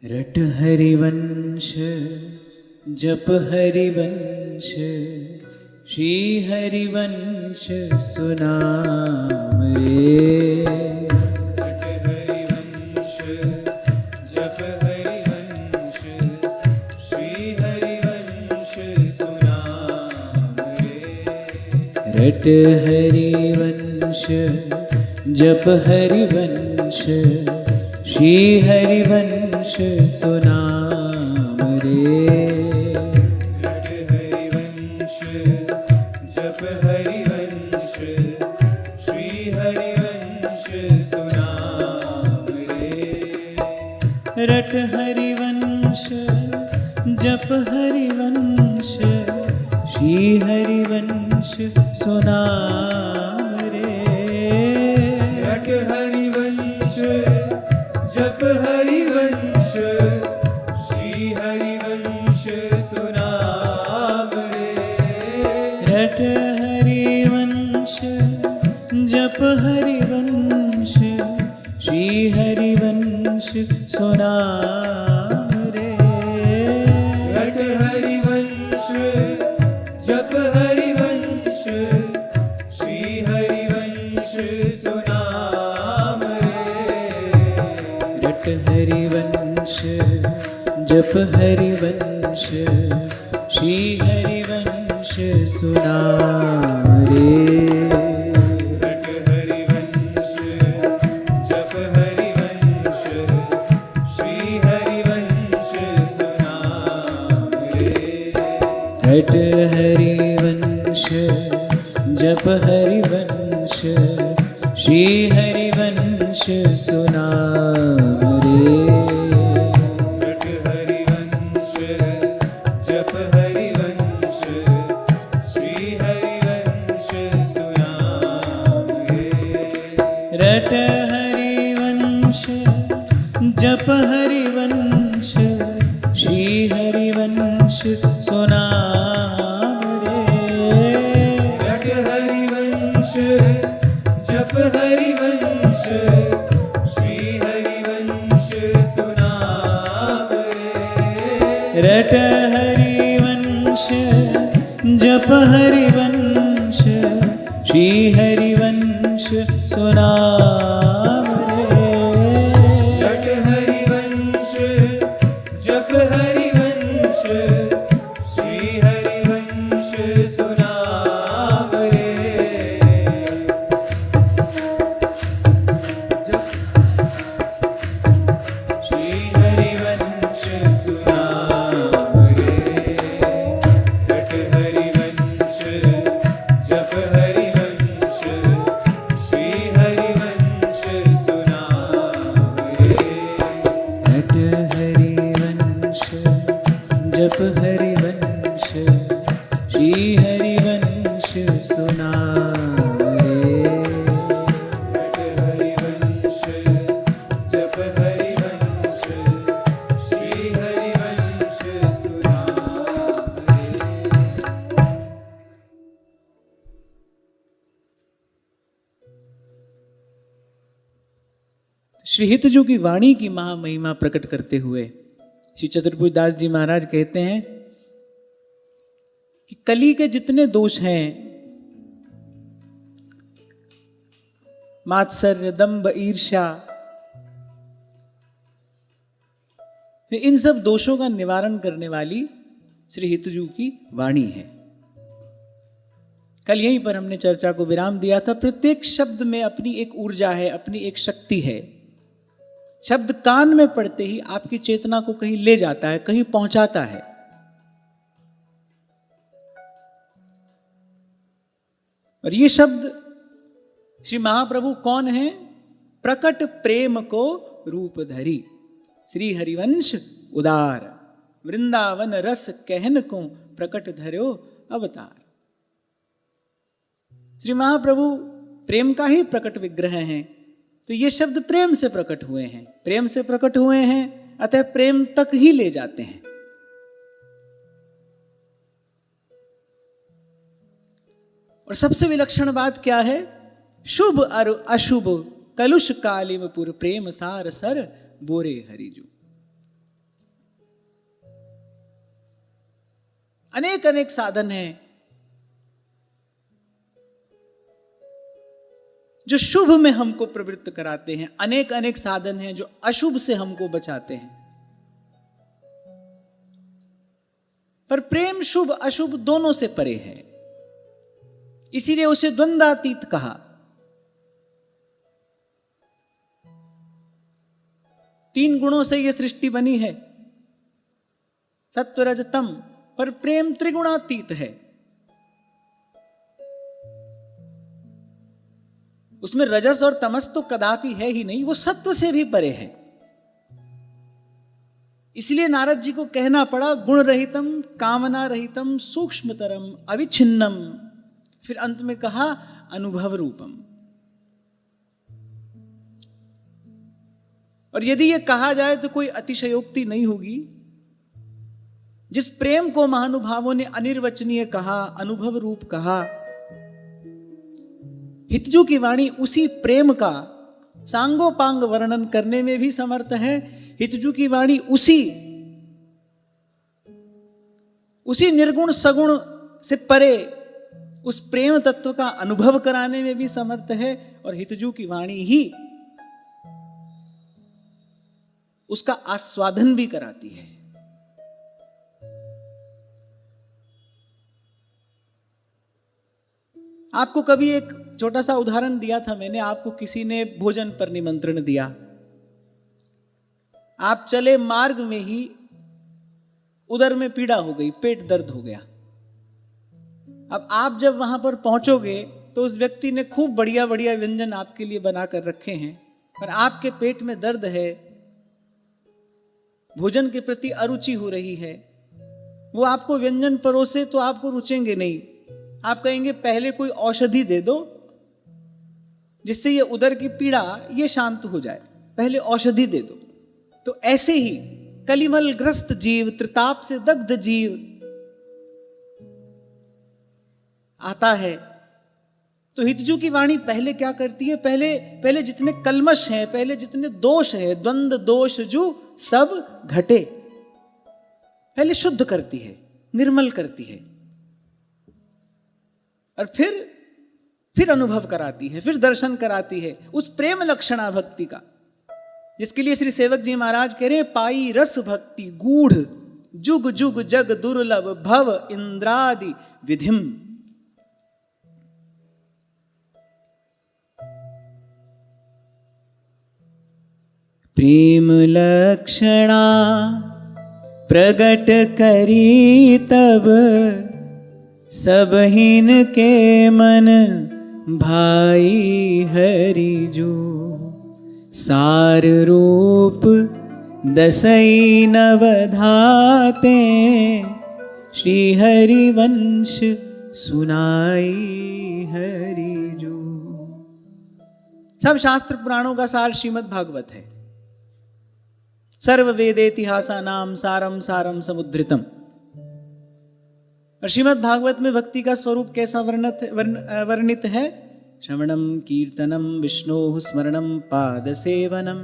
रट हरिवंश जप हरिवंश श्री हरिवंश सुनाम रे। रट हरिवंश जप हरिवंश श्री हरिवंश सुनाम रे। रट हरिवंश जप हरिवंश श्री हरिवंश सुनाम रे। रट हरिवंश जप हरिवंश श्री हरिवंश सुनाम रे। रट हरिवंश जप हरिवंश श्री हरिवंश सुनाम रे। रट हरिवंश जप हरिवंश श्री हरिवंश सुनाम रे। रट हरिवंश जप हरिवंश श्री हरिवंश सुनाम रे। रट हरिवंश जप हरिवंश श्री हरिवंश सुनाम रे। रट हरिवंश जप हरिवंश श्री हरिवंश सुनाम रे। रट हरिवंश जप हरिवंश श्री हरिवंश सुनाम रे। रट हरिवंश जप हरिवंश श्री हरिवंश सुनाम रे। रट हरिवंश जप हरिवंश श्री हरिवंश सुनाम रे। रट हरिवंश जप हरिवंश श्री हरिवंश सुनाम रे। रट हरिवंश जप हरिवंश श्री हरिवंश सुनाम रे। रट हरिवंश जप हरिवंश श्री हरिवंश सुनाम रे। रट हरिवंश जप हरिवंश श्री हरिवंश सुनाम रे। श्री हरिवंश सुनाम रे। रट हरिवंश जप हरिवंश श्री हरिवंश सुनाम रे। रट हरिवंश जप हरिवंश श्री हरिवंश सुनाम रे। रट हरिवंश जप हरिवंश श्री हरिवंश सुनाम रे। श्री हितजू की वाणी की महामहिमा प्रकट करते हुए श्री चतुर्भुज दास जी महाराज कहते हैं कि कली के जितने दोष हैं, मात्सर्य, दंभ, ईर्ष्या, इन सब दोषों का निवारण करने वाली श्री हितजू की वाणी है। कल यहीं पर हमने चर्चा को विराम दिया था। प्रत्येक शब्द में अपनी एक ऊर्जा है, अपनी एक शक्ति है। शब्द कान में पड़ते ही आपकी चेतना को कहीं ले जाता है, कहीं पहुंचाता है। और ये शब्द श्री महाप्रभु कौन है? प्रकट प्रेम को रूप धरी श्री हरिवंश उदार, वृंदावन रस कहन को प्रकट धर्यो अवतार। श्री महाप्रभु प्रेम का ही प्रकट विग्रह हैं, तो ये शब्द प्रेम से प्रकट हुए हैं। प्रेम से प्रकट हुए हैं, अतः प्रेम तक ही ले जाते हैं। और सबसे विलक्षण बात क्या है? शुभ और अशुभ कलुष कालिमपुर प्रेम सार सर बोरे हरिजू। अनेक अनेक साधन हैं जो शुभ में हमको प्रवृत्त कराते हैं, अनेक अनेक साधन हैं जो अशुभ से हमको बचाते हैं। पर प्रेम शुभ अशुभ दोनों से परे है, इसीलिए उसे द्वंद्वातीत कहा। तीन गुणों से यह सृष्टि बनी है, सत्व रज तम, पर प्रेम त्रिगुणातीत है। उसमें रजस और तमस तो कदापि है ही नहीं, वो सत्व से भी परे है। इसलिए नारद जी को कहना पड़ा गुण रहितम कामना रहितम सूक्ष्मतरम अविच्छिन्नम, फिर अंत में कहा अनुभव रूपम। और यदि यह कहा जाए तो कोई अतिशयोक्ति नहीं होगी। जिस प्रेम को महानुभावों ने अनिर्वचनीय कहा, अनुभव रूप कहा, हितजू की वाणी उसी प्रेम का सांगोपांग वर्णन करने में भी समर्थ है। हितजू की वाणी उसी निर्गुण सगुण से परे उस प्रेम तत्व का अनुभव कराने में भी समर्थ है, और हितजू की वाणी ही उसका आस्वादन भी कराती है। आपको कभी एक छोटा सा उदाहरण दिया था मैंने, आपको किसी ने भोजन पर निमंत्रण दिया, आप चले, मार्ग में ही उदर में पीड़ा हो गई, पेट दर्द हो गया। अब आप जब वहां पर पहुंचोगे तो उस व्यक्ति ने खूब बढ़िया बढ़िया व्यंजन आपके लिए बनाकर रखे हैं, पर आपके पेट में दर्द है, भोजन के प्रति अरुचि हो रही है। वो आपको व्यंजन परोसे तो आपको रुचेंगे नहीं, आप कहेंगे पहले कोई औषधि दे दो जिससे ये उदर की पीड़ा ये शांत हो जाए, पहले औषधि दे दो। तो ऐसे ही कलिमल ग्रस्त जीव, त्रिताप से दग्ध जीव आता है तो हितजू की वाणी पहले क्या करती है, पहले जितने कलमश हैं, पहले जितने दोष है, द्वंद दोष जो सब घटे, पहले शुद्ध करती है, निर्मल करती है, और फिर अनुभव कराती है, फिर दर्शन कराती है उस प्रेम लक्षणा भक्ति का, जिसके लिए श्री सेवक जी महाराज कह रहे पाई रस भक्ति गूढ़ जुग जुग जग दुर्लभ भव इंद्रादि विधिम। प्रेम लक्षणा प्रगट करी तब सबहिन के मन भाई हरि जो, सार रूप दसई नवधाते श्री हरिवंश सुनाई हरि जो। सब शास्त्र पुराणों का सार श्रीमद् भागवत है। सर्व वेदेतिहासा नाम सारम सारम समुद्रितम। और श्रीमद् भागवत में भक्ति का स्वरूप कैसा वर्णित है? श्रवणम कीर्तनम विष्णोः स्मरणम पाद सेवनम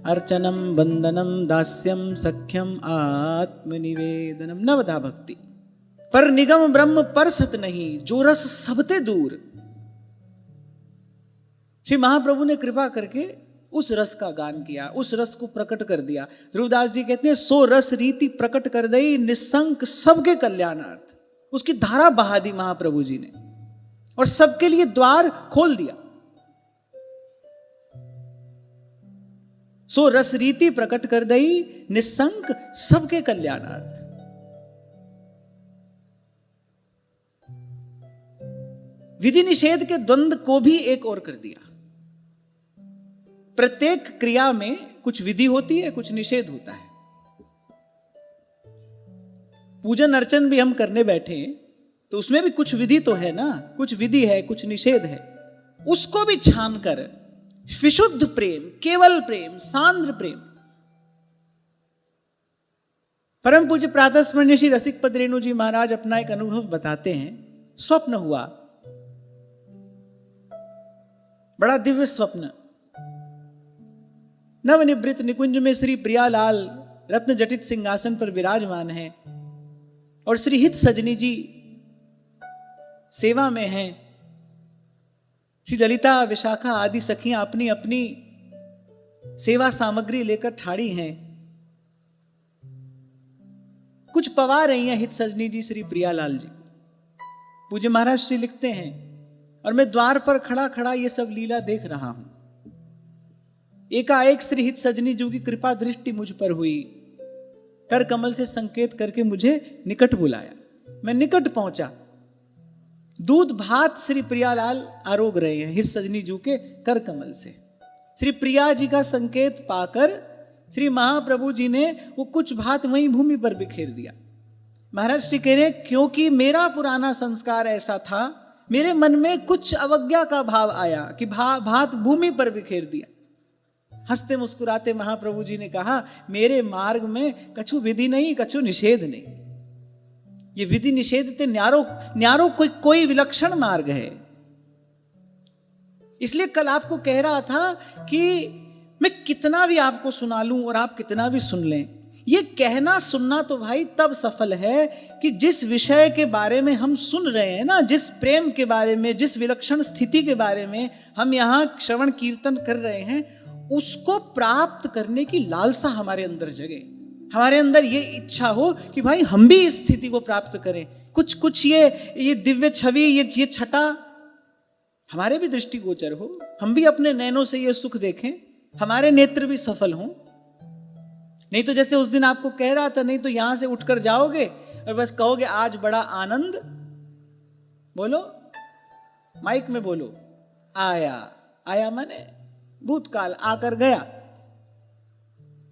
अर्चनम वंदनम दास्यम सख्यम आत्मनिवेदनम। नवधा भक्ति पर निगम ब्रह्म पर सत नहीं, जो रस सबते दूर। श्री महाप्रभु ने कृपा करके उस रस का गान किया, उस रस को प्रकट कर दिया। ध्रुवदास जी कहते हैं सो रस रीति प्रकट कर दई निसंक सबके कल्याणार्थ। उसकी धारा बहा दी महाप्रभु जी ने और सबके लिए द्वार खोल दिया। सो रस रीति प्रकट कर दई निसंक सबके कल्याणार्थ। विधि निषेध के द्वंद्व को भी एक और कर दिया। प्रत्येक क्रिया में कुछ विधि होती है, कुछ निषेध होता है। पूजन अर्चन भी हम करने बैठे तो उसमें भी कुछ विधि तो है ना, कुछ विधि है, कुछ निषेध है। उसको भी छान कर विशुद्ध प्रेम, केवल प्रेम, सांद्र प्रेम। परम पूज्य प्रातः स्मरणीय श्री रसिकपद रेणु जी महाराज अपना एक अनुभव बताते हैं। स्वप्न हुआ, बड़ा दिव्य स्वप्न। नवनिवृत निकुंज में श्री प्रियालाल रत्न जटित सिंहासन पर विराजमान है। और श्री हित सजनी जी सेवा में हैं। श्री ललिता विशाखा आदि सखियां अपनी अपनी सेवा सामग्री लेकर ठाड़ी हैं। कुछ पवा रही हैं हित सजनी जी श्री प्रियालाल जी। पूज्य महाराज श्री लिखते हैं, और मैं द्वार पर खड़ा खड़ा ये सब लीला देख रहा हूं। एकाएक श्री हित सजनी जी की कृपा दृष्टि मुझ पर हुई। कर कमल से संकेत करके मुझे निकट बुलाया। मैं निकट पहुंचा। दूध भात श्री प्रियालाल आरोग रहे हैं हित सजनी जी के कर कमल से। श्री प्रिया जी का संकेत पाकर श्री महाप्रभु जी ने वो कुछ भात वहीं भूमि पर बिखेर दिया। महाराज श्री कह रहे, क्योंकि मेरा पुराना संस्कार ऐसा था, मेरे मन में कुछ अवज्ञा का भाव आया कि भात भूमि पर बिखेर दिया। हंसते मुस्कुराते महाप्रभु जी ने कहा, मेरे मार्ग में कछु विधि नहीं, कछु निषेध नहीं। ये विधि निषेध ते न्यारो कोई विलक्षण मार्ग है। इसलिए कल आपको कह रहा था कि मैं कितना भी आपको सुना लूं और आप कितना भी सुन लें, ये कहना सुनना तो भाई तब सफल है कि जिस विषय के बारे में हम सुन रहे हैं ना, जिस प्रेम के बारे में, जिस विलक्षण स्थिति के बारे में हम यहाँ श्रवण कीर्तन कर रहे हैं, उसको प्राप्त करने की लालसा हमारे अंदर जगे। हमारे अंदर ये इच्छा हो कि भाई हम भी इस स्थिति को प्राप्त करें। कुछ ये दिव्य छवि, ये छटा हमारे भी दृष्टिगोचर हो, हम भी अपने नैनों से ये सुख देखें, हमारे नेत्र भी सफल हों। नहीं तो जैसे उस दिन आपको कह रहा था, नहीं तो यहां से उठकर जाओगे और बस कहोगे आज बड़ा आनंद, बोलो माइक में बोलो, आया माने भूतकाल, आकर गया।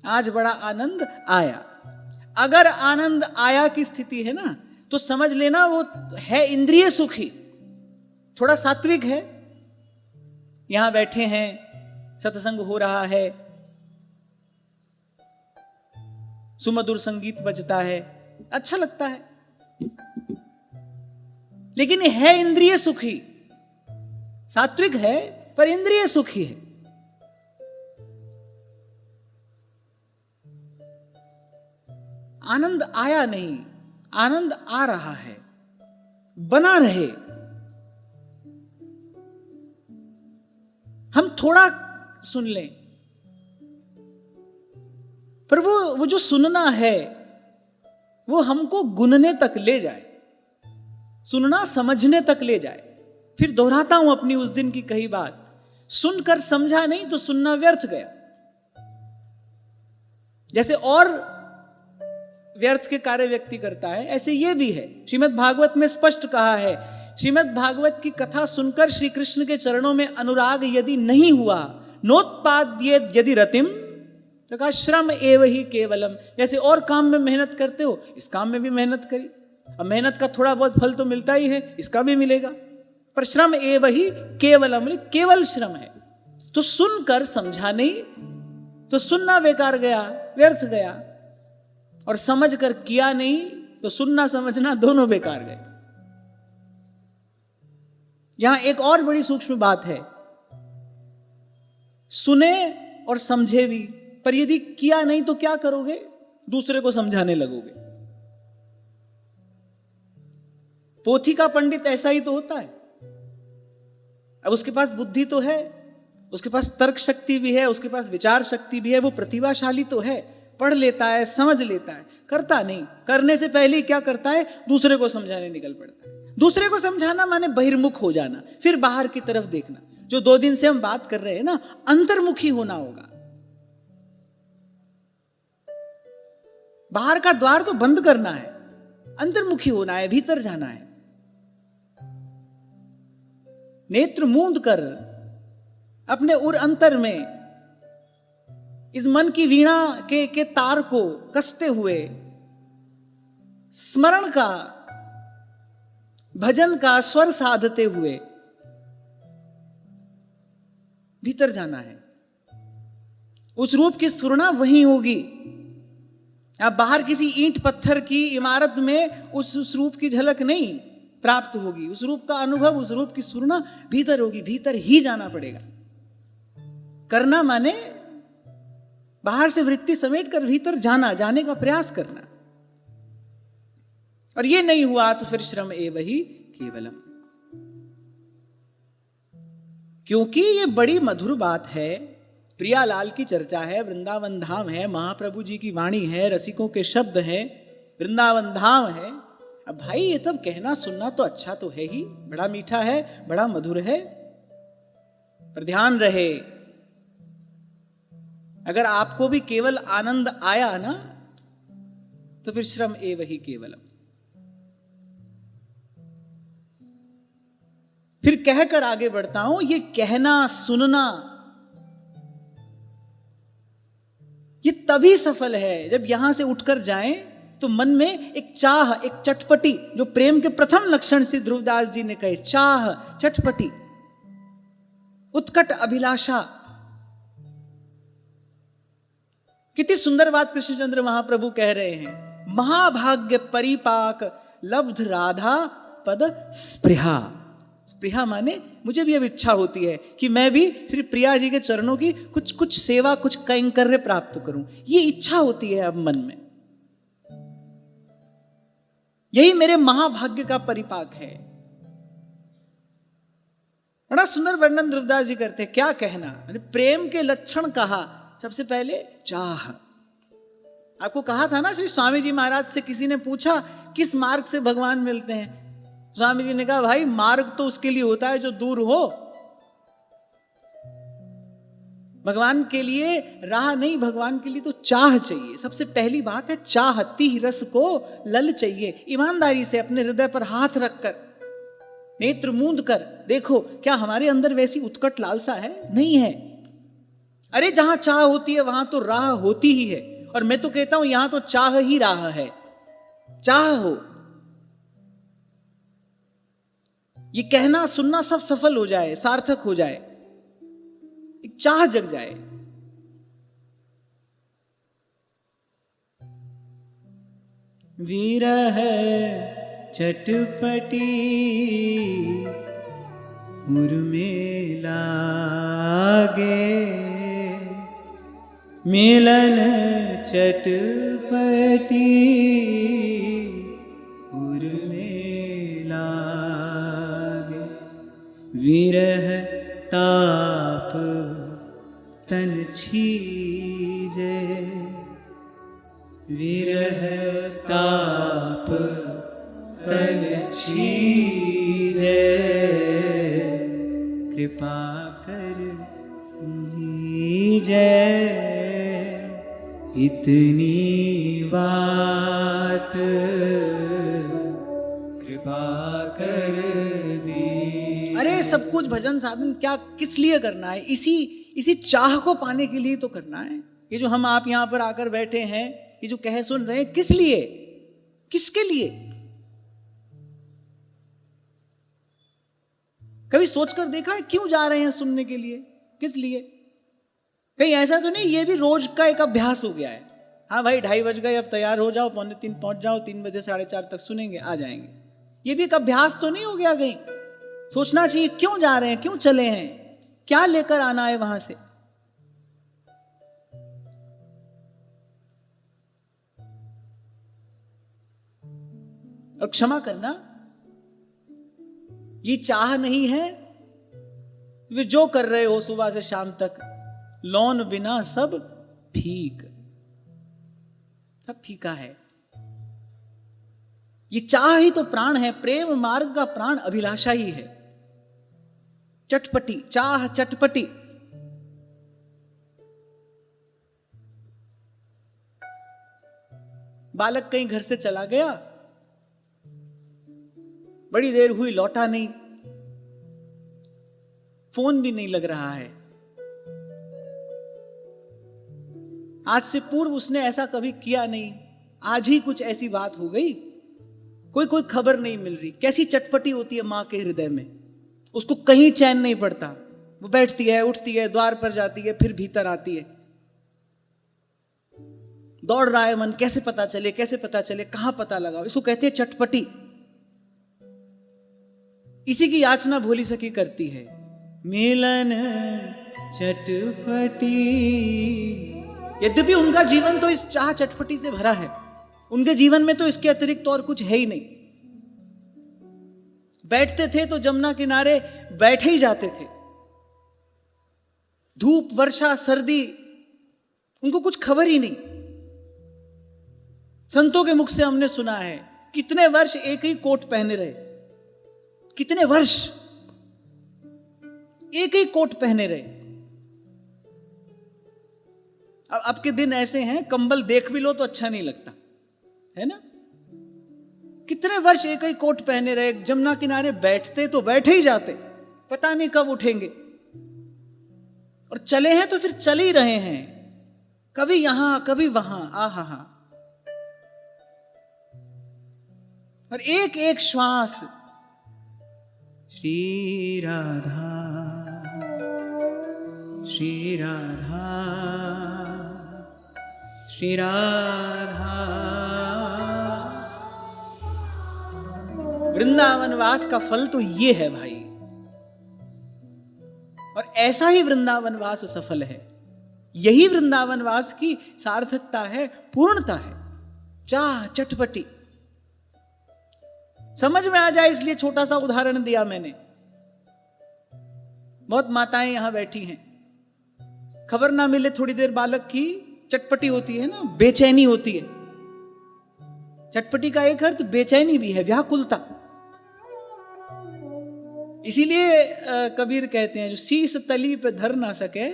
आज बड़ा आनंद आया। अगर आनंद आया की स्थिति है ना, तो समझ लेना वो है इंद्रिय सुखी, थोड़ा सात्विक है। यहां बैठे हैं, सत्संग हो रहा है, सुमधुर संगीत बजता है, अच्छा लगता है, लेकिन है इंद्रिय सुखी। सात्विक है पर इंद्रिय सुखी है। आनंद आया नहीं, आनंद आ रहा है, बना रहे। हम थोड़ा सुन लें, पर वो जो सुनना है वो हमको गुनने तक ले जाए, सुनना समझने तक ले जाए। फिर दोहराता हूं अपनी उस दिन की कही बात, सुनकर समझा नहीं तो सुनना व्यर्थ गया। जैसे और व्यर्थ के कार्य व्यक्ति करता है, ऐसे ये भी है। श्रीमद् भागवत में स्पष्ट कहा है, श्रीमद् भागवत की कथा सुनकर श्री कृष्ण के चरणों में अनुराग यदि नहीं हुआ, नोत्पाद्ये यदि रतिम, तो कहा श्रम एव ही केवलम। जैसे और काम में मेहनत करते हो, इस काम में भी मेहनत करी, अब मेहनत का थोड़ा बहुत फल तो मिलता ही है, इसका भी मिलेगा, पर श्रम एव ही केवलम, केवल श्रम है। तो सुनकर समझा नहीं तो सुनना बेकार गया, व्यर्थ गया, और समझ कर किया नहीं तो सुनना समझना दोनों बेकार गए। यहां एक और बड़ी सूक्ष्म बात है, सुने और समझे भी, पर यदि किया नहीं तो क्या करोगे? दूसरे को समझाने लगोगे। पोथी का पंडित ऐसा ही तो होता है। अब उसके पास बुद्धि तो है, उसके पास तर्क शक्ति भी है, उसके पास विचार शक्ति भी है, वो प्रतिभाशाली तो है, पढ़ लेता है, समझ लेता है, करता नहीं। करने से पहले ही क्या करता है? दूसरे को समझाने निकल पड़ता है। दूसरे को समझाना माने बहिर्मुख हो जाना, फिर बाहर की तरफ देखना। जो 2 दिन से हम बात कर रहे हैं ना, अंतर्मुखी होना होगा। बाहर का द्वार तो बंद करना है, अंतर्मुखी होना है, भीतर जाना है। नेत्र मूंद कर अपने उर अंतर में इस मन की वीणा के तार को कसते हुए स्मरण का, भजन का स्वर साधते हुए भीतर जाना है। उस रूप की स्फुरना वहीं होगी। आप बाहर किसी ईंट पत्थर की इमारत में उस रूप की झलक नहीं प्राप्त होगी। उस रूप का अनुभव, उस रूप की स्फुरना भीतर होगी। भीतर ही जाना पड़ेगा। करना माने बाहर से वृत्ति समेट कर भीतर जाना, जाने का प्रयास करना। और ये नहीं हुआ तो फिर श्रम एव ही केवलम। क्योंकि ये बड़ी मधुर बात है, प्रियालाल की चर्चा है, वृंदावन धाम है, महाप्रभु जी की वाणी है, रसिकों के शब्द हैं, वृंदावन धाम है। अब भाई ये सब कहना सुनना तो अच्छा तो है ही, बड़ा मीठा है, बड़ा मधुर है, पर ध्यान रहे अगर आपको भी केवल आनंद आया ना तो फिर श्रम एव ही केवलम। फिर कहकर आगे बढ़ता हूं, ये कहना सुनना ये तभी सफल है जब यहां से उठकर जाएं तो मन में एक चाह, एक चटपटी, जो प्रेम के प्रथम लक्षण से ध्रुवदास जी ने कहे, चाह, चटपटी, उत्कट अभिलाषा। कितनी सुंदर बात कृष्णचंद्र महाप्रभु कह रहे हैं, महाभाग्य परिपाक लब्ध राधा पद स्पृहा। स्पृहा माने मुझे भी अब इच्छा होती है कि मैं भी श्री प्रिया जी के चरणों की कुछ कुछ सेवा, कुछ कैंकर्य प्राप्त करूं, ये इच्छा होती है अब मन में। यही मेरे महाभाग्य का परिपाक है। बड़ा सुंदर वर्णन ध्रुवदास जी करते हैं, क्या कहना, प्रेम के लक्षण कहा, सबसे पहले चाह। आपको कहा था ना, श्री स्वामी जी महाराज से किसी ने पूछा किस मार्ग से भगवान मिलते हैं, स्वामी जी ने कहा भाई मार्ग तो उसके लिए होता है जो दूर हो, भगवान के लिए राह नहीं, भगवान के लिए तो चाह चाहिए। सबसे पहली बात है चाह, तीह रस को लल चाहिए। ईमानदारी से अपने हृदय पर हाथ रखकर, नेत्र मूंद कर देखो, क्या हमारे अंदर वैसी उत्कट लालसा है? नहीं है। अरे जहां चाह होती है वहां तो राह होती ही है, और मैं तो कहता हूं यहां तो चाह ही राह है। चाह हो, ये कहना सुनना सब सफल हो जाए, सार्थक हो जाए, एक चाह जग जाए। विरह चटपटी उर्मे लागे, मिलन चटपटी उर्मे लागे, विरह ताप तन छीजे, विरह ताप तन छीजे, कृपा कर जीजे, इतनी बात कृपा कर दी। अरे सब कुछ भजन साधन क्या किस लिए करना है? इसी चाह को पाने के लिए तो करना है। ये जो हम आप यहां पर आकर बैठे हैं, ये जो कह सुन रहे हैं, किस लिए, किसके लिए? कभी सोचकर देखा है क्यों जा रहे हैं सुनने के लिए, किस लिए? कहीं ऐसा तो नहीं ये भी रोज का एक अभ्यास हो गया है, हाँ भाई 2:30 बज गए, अब तैयार हो जाओ, 2:45 पहुंच जाओ, 3 बजे 4:30 तक सुनेंगे, आ जाएंगे। ये भी एक अभ्यास तो नहीं हो गया? कहीं सोचना चाहिए क्यों जा रहे हैं, क्यों चले हैं, क्या लेकर आना है वहां से। और क्षमा करना, ये चाह नहीं है, वे जो कर रहे हो सुबह से शाम तक, लौन बिना सब फीक, सब फीका है। ये चाह ही तो प्राण है, प्रेम मार्ग का प्राण अभिलाषा ही है। चटपटी चाह, चटपटी। बालक कहीं घर से चला गया, बड़ी देर हुई, लौटा नहीं, फोन भी नहीं लग रहा है। आज से पूर्व उसने ऐसा कभी किया नहीं, आज ही कुछ ऐसी बात हो गई, कोई खबर नहीं मिल रही। कैसी चटपटी होती है मां के हृदय में, उसको कहीं चैन नहीं पड़ता। वो बैठती है, उठती है, द्वार पर जाती है, फिर भीतर आती है, दौड़ रहा है मन, कैसे पता चले, कैसे पता चले, कहां पता लगा। इसको कहते हैं चटपटी। इसी की याचना भोली सखी करती है, मिलन चटपटी। यद्यपि उनका जीवन तो इस चाह चटपटी से भरा है, उनके जीवन में तो इसके अतिरिक्त और कुछ है ही नहीं। बैठते थे तो जमुना किनारे बैठे ही जाते थे। धूप, वर्षा, सर्दी, उनको कुछ खबर ही नहीं। संतों के मुख से हमने सुना है कितने वर्ष एक ही कोट पहने रहे, कितने वर्ष एक ही कोट पहने रहे। अब के दिन ऐसे हैं, कंबल देख भी लो तो अच्छा नहीं लगता है ना। कितने वर्ष एक ही कोट पहने रहे, जमुना किनारे बैठते तो बैठे ही जाते, पता नहीं कब उठेंगे। और चले हैं तो फिर चल ही रहे हैं, कभी यहां कभी वहां, आहा हा। और एक एक श्वास श्री राधा श्री राधा श्री राधा। वृंदावन वास का फल तो ये है भाई, और ऐसा ही वृंदावन वास सफल है। यही वृंदावन वास की सार्थकता है, पूर्णता है। चाह चटपटी समझ में आ जाए इसलिए छोटा सा उदाहरण दिया मैंने। बहुत माताएं यहां बैठी हैं, खबर ना मिले थोड़ी देर बालक की, चटपटी होती है ना, बेचैनी होती है। चटपटी का एक अर्थ बेचैनी भी है, व्याकुलता। इसीलिए कबीर कहते हैं जो शीस तली पे धर ना सके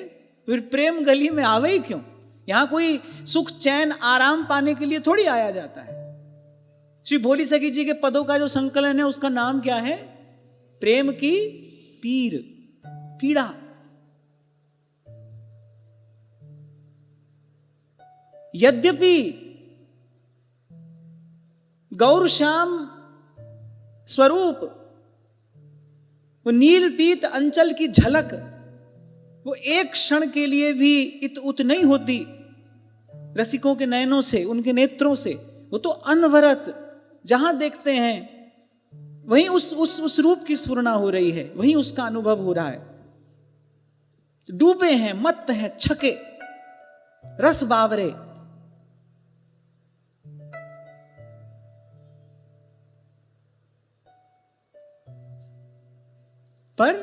फिर प्रेम गली में आवे ही क्यों। यहां कोई सुख चैन आराम पाने के लिए थोड़ी आया जाता है। श्री भोली सखी जी के पदों का जो संकलन है उसका नाम क्या है? प्रेम की पीर, पीड़ा। यद्यपि गौर श्याम स्वरूप, वो नील पीत अंचल की झलक, वो एक क्षण के लिए भी इत उत नहीं होती रसिकों के नयनों से, उनके नेत्रों से। वो तो अनवरत जहां देखते हैं वहीं उस रूप की स्फुरना हो रही है, वहीं उसका अनुभव हो रहा है। डूबे हैं, मत्त हैं, छके, रस बावरे। पर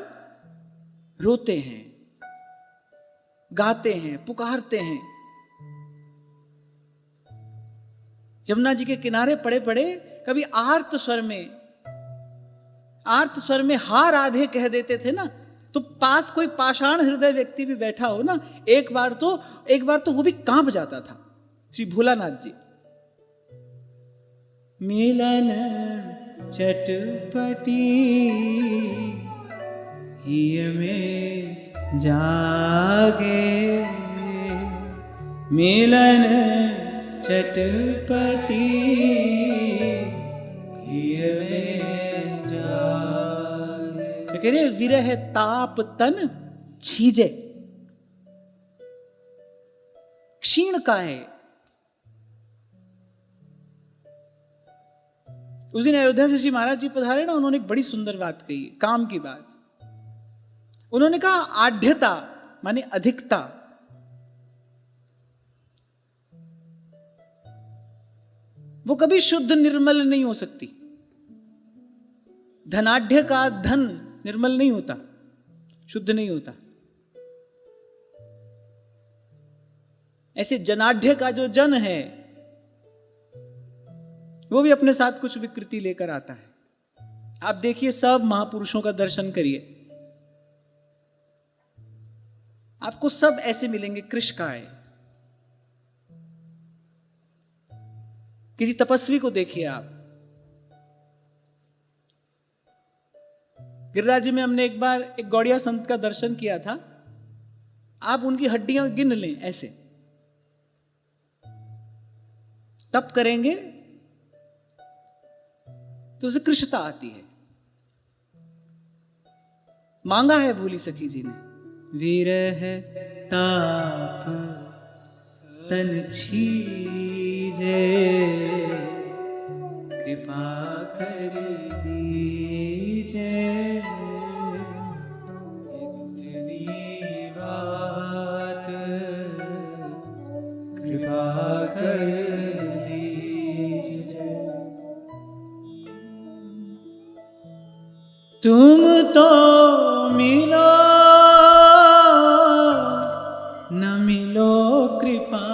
रोते हैं, गाते हैं, पुकारते हैं। यमुना जी के किनारे पड़े पड़े कभी आर्त स्वर में हा राधे कह देते थे ना, तो पास कोई पाषाण हृदय व्यक्ति भी बैठा हो ना, एक बार तो वो भी कांप जाता था। श्री भोलानाथ जी, मिलन चटपटी हिय में जागे, मिलन चटपटी हिय में जागे। तो कह रहे विरह ताप तन छीजे, क्षीण का है। उस दिन अयोध्या से श्री महाराज जी पधारे ना, उन्होंने एक बड़ी सुंदर बात कही, काम की बात। उन्होंने कहा आढ़्यता माने अधिकता। वो कभी शुद्ध निर्मल नहीं हो सकती। धनाढ़ का धन निर्मल नहीं होता, शुद्ध नहीं होता। ऐसे जनाढ़ का जो जन है वो भी अपने साथ कुछ विकृति लेकर आता है। आप देखिए, सब महापुरुषों का दर्शन करिए, आपको सब ऐसे मिलेंगे कृशकाय। किसी तपस्वी को देखिए आप, गिरिराज जी में हमने एक बार एक गौड़िया संत का दर्शन किया था। आप उनकी हड्डियां गिन लें, ऐसे तप करेंगे तो उसे कृशता आती है। मांगा है भोली सखी जी ने, विरह ताप तन छीजे, कृपा कर दीजे, इतनी बात कृपा कर दीजे। तुम तो मिलो न मिलो कृपा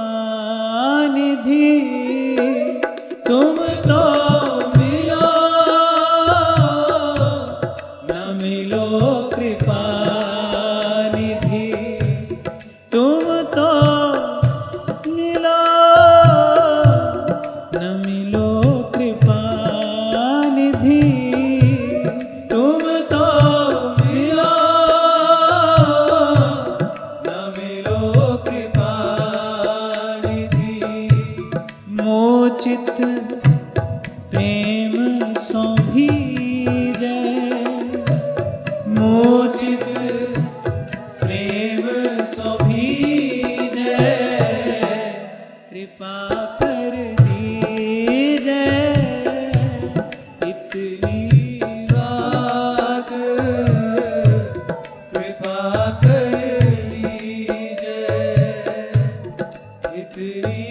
निधि, तुम तो मिलो न मिलो कृपा निधि, तुम तो मिलो न मिलो कृपा निधि, तुम तो मिलो न मिलो कृपा निधि। मोचित प्रेम सो भीजै, मोचित प्रेम सो भीजै, कृपा कर दीजै इतनी बात, कृपा कर दीजै इतनी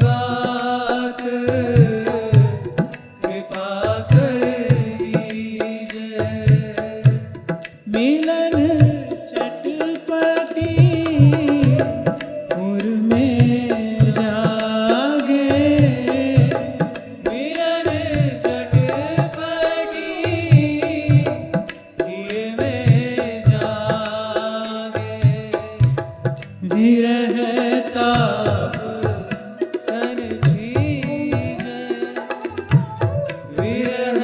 बात, कृपा कर दीजै। मिलन चटपटी उर में जागे, मिलन चटपटी दिए में जागे, विरह ताप तन छीजै, विरह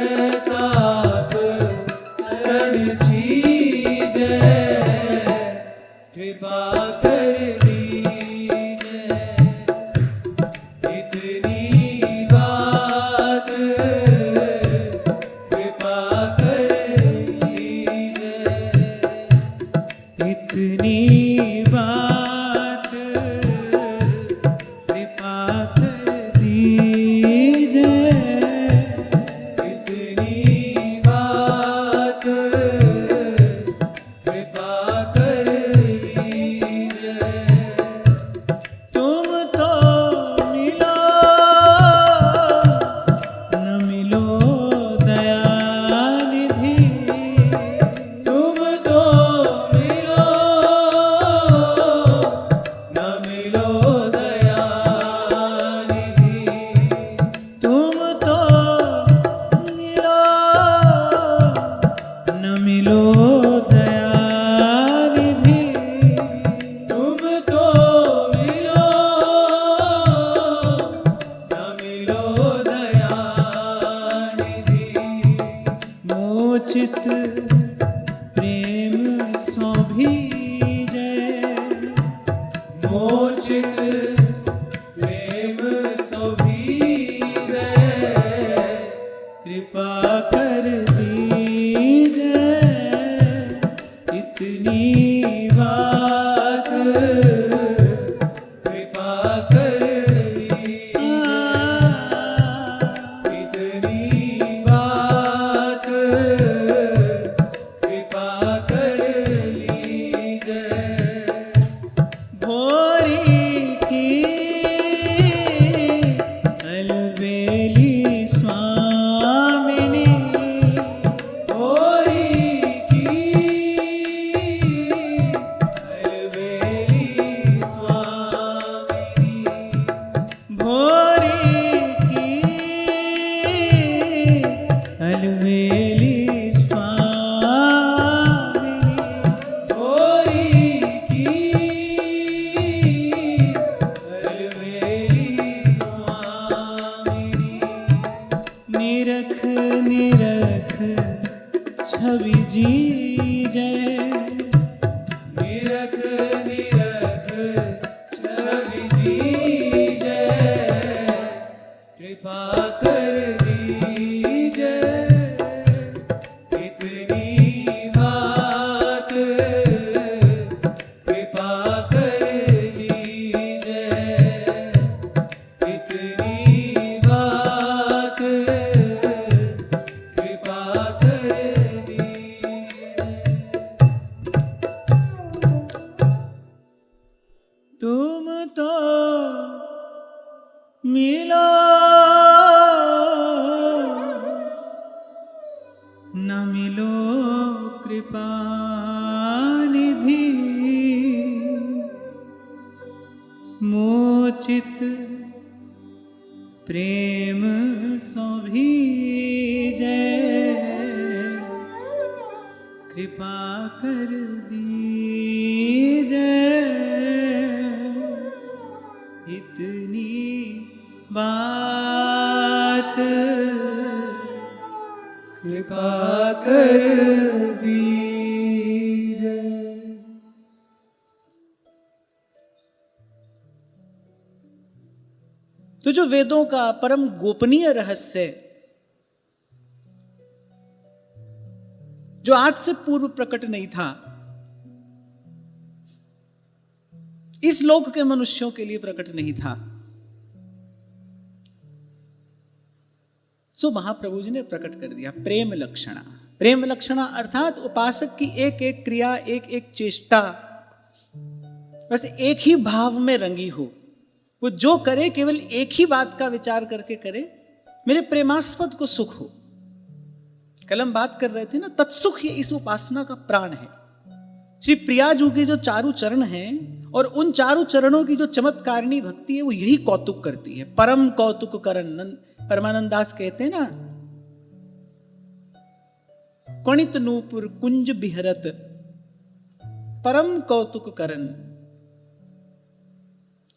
ताप तन छीजै, कृपा कर दीजै इतनी बात, कृपा कर दीजै इतनी बात, कृपा कर दीजै इतनी बात, कृपा कर दीजै। तुम तो मिलो न मिलो दयानिधि, तुम तो मिलो न मिलो दयानिधि, तुम तो मिलो न मिलो दयानिधि, तुम तो मिलो न मिलो दयानिधि। मोचित प्रेम सो भीजै, मोचित प्रेम सो भीजै, कृपा कर दीजै इतनी बात, कृपा कर दीजै इतनी बात, कृपा कर लीजै। भोरी की अलबेली स्वामिनी, भोरी की अलबेली स्वामिनी, भोरी की अलबेली स्वामिनी, भोरी की अलबेली स्वामिनी। निरख निरख छवि जीजै, निरख निरख छवि जीजै, कृपा कर दीजै इतनी बात, कृपा कर दीजै इतनी बात, कृपा कर दीजै। तुम तो मिलो कृपा निधि मोचित प्रेम सो भीजै कृपा कर दीजै इतनी बात कृपा कर दीजिए। तो जो वेदों का परम गोपनीय रहस्य, जो आज से पूर्व प्रकट नहीं था, इस लोक के मनुष्यों के लिए प्रकट नहीं था, सो महाप्रभु जी ने प्रकट कर दिया। प्रेम लक्षणा, प्रेम लक्षणा अर्थात उपासक की एक एक क्रिया, एक एक चेष्टा बस एक ही भाव में रंगी हो। वो जो करे केवल एक ही बात का विचार करके करे, मेरे प्रेमास्पद को सुख हो। कल हम बात कर रहे थे ना, तत्सुख ये इस उपासना का प्राण है। श्री प्रियाजू के जो चारों चरण हैं और उन चारों चरणों की जो चमत्कारिणी भक्ति है, वो यही कौतुक करती है। परम कौतुक करन, परमानंद दास कहते हैं ना, कणित नूपुर कुंज बिहरत परम कौतुक करन।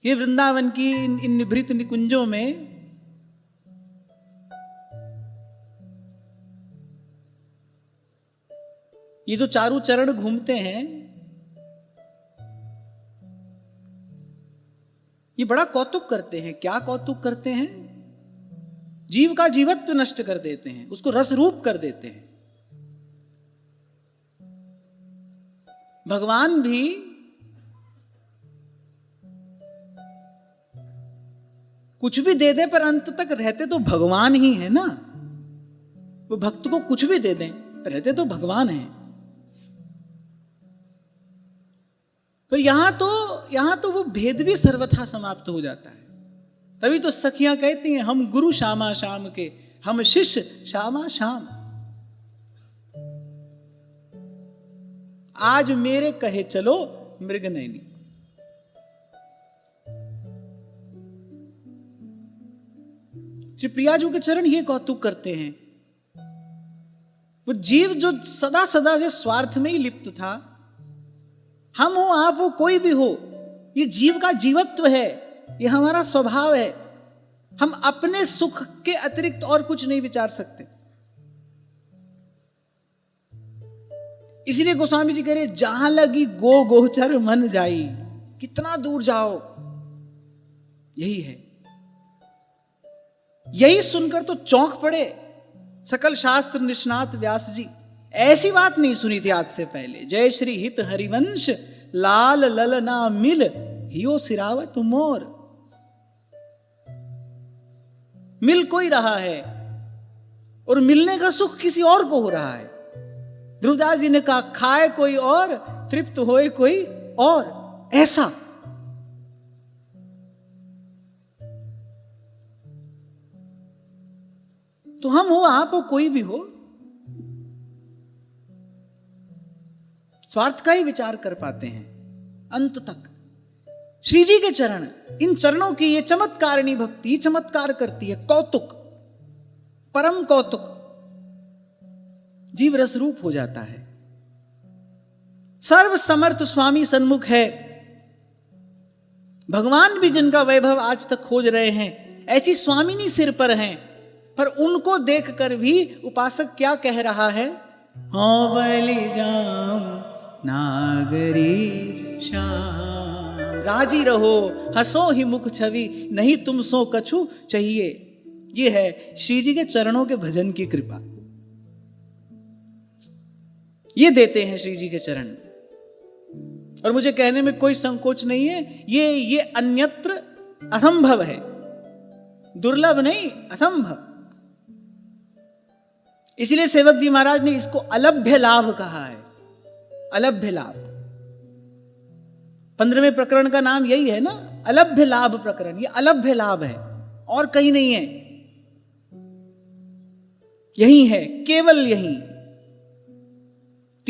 ये वृंदावन की इन निभृत निकुंजों में ये जो चारों चरण घूमते हैं, ये बड़ा कौतुक करते हैं। क्या कौतुक करते हैं? जीव का जीवत्व नष्ट कर देते हैं, उसको रस रूप कर देते हैं। भगवान भी कुछ भी दे दे पर अंत तक रहते तो भगवान ही है ना। वो भक्त को कुछ भी दे दें, रहते तो भगवान हैं। पर यहां तो वो भेद भी सर्वथा समाप्त हो जाता है। तभी तो सखियां कहती हैं, हम गुरु श्यामा श्याम के, हम शिष्य श्यामा श्याम। आज मेरे कहे चलो मृग नैनी। श्री प्रियाजू के चरण ये कौतुक करते हैं। वो जीव जो सदा सदा से स्वार्थ में ही लिप्त था, हम हो आप हो कोई भी हो, ये जीव का जीवत्व है, ये हमारा स्वभाव है। हम अपने सुख के अतिरिक्त और कुछ नहीं विचार सकते। इसीलिए गोस्वामी जी कह रहे, जहां लगी गो गोचर मन जाई। कितना दूर जाओ, यही है। यही सुनकर तो चौंक पड़े सकल शास्त्र निष्णात व्यास जी। ऐसी बात नहीं सुनी थी आज से पहले। जय श्री हित हरिवंश लाल ललना मिल हियो सिरावत मोर। मिल कोई रहा है और मिलने का सुख किसी और को हो रहा है। ध्रुवदास जी ने कहा, खाए कोई और तृप्त होए कोई और। ऐसा तो हम हो आप हो कोई भी हो, स्वार्थ का ही विचार कर पाते हैं अंत तक। श्री जी के चरण, इन चरणों की ये चमत्कारिणी भक्ति चमत्कार करती है। कौतुक, परम कौतुक, जीव रस रूप हो जाता है। सर्व समर्थ स्वामी सन्मुख है। भगवान भी जिनका वैभव आज तक खोज रहे हैं, ऐसी स्वामिनी सिर पर हैं, पर उनको देखकर भी उपासक क्या कह रहा है? हाँ बलि जाम नागरी श्याम। राजी रहो, हंसो ही मुख छवि, नहीं तुम सो कछु चाहिए। ये है श्री जी के चरणों के भजन की कृपा। ये देते हैं श्री जी के चरण। और मुझे कहने में कोई संकोच नहीं है, ये अन्यत्र असंभव है, दुर्लभ नहीं, असंभव। इसलिए सेवक जी महाराज ने इसको अलभ्य लाभ कहा है। अलभ्य लाभ, 15वें प्रकरण का नाम यही है ना, अलभ्य लाभ प्रकरण। ये अलभ्य लाभ है और कहीं नहीं है, यही है, केवल यही।